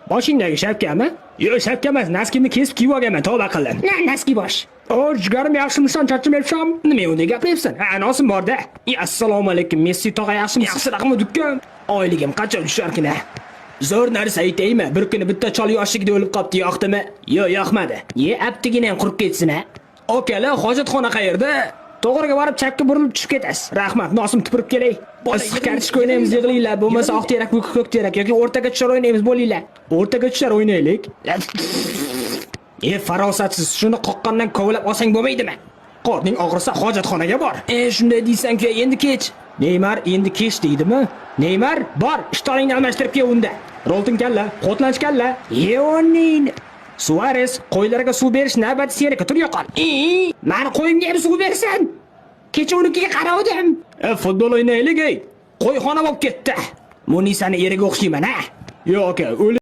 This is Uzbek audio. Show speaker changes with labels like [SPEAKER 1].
[SPEAKER 1] Boshingdagi shapkami? Yo'q, shapka emas, naskimni kesib kiyib olganman, tavba qildim.
[SPEAKER 2] Naski bosh.
[SPEAKER 1] O, jigarim yaxshimisan, charchamayapsan? Nima unda gapiryapsan? Ha, nosim bor-da. Assalomu alaykum, Messi tog'a yaxshimisiz? Yaxshi raqam dukkan. Oyligim qachon tusharkin? Zo'r narsa aytaymi? Bir kuni bitta chol yoshligida o'lib qopti, yoqdimi? Yo'q, yoqmadi. Aptigina ham qurib ketsin ha. Okalar, hojatxona qayerda? To'g'riga borib chapga burilib tushib ketasiz. Rahmat, nosim tupurib kelay. Issiq kartoshka o'ynaymiz, yig'linglar. Bo'lmasa oq terak, bu ko'k terak yoki o'rtaga tushar o'ynaymiz, bo'linglar. O'rtaga tushar o'ynaylik. Farosatsiz, shuni qoqqandan kovlab olsang bo'lmaydimi? Qorning og'risa hojatxonaga bor. Shunday deysan-ku, endi kech. Neymar endi kech deydimi? Neymar, bor, ishtoningni almashtirib kel unda. Roltin kalla, qotlanch kalla. Yo'nin. Suarez, qo'ylarga suv berish navbati seniki, tur yo'qol. Meni qo'yimga ham suv bersan. Kecha unikiga qaradim. Futbol o'ynaylik, ey. Qo'yxona bo'lib ketdi. Munisani eriga o'xshayman, ha? Yo'q aka,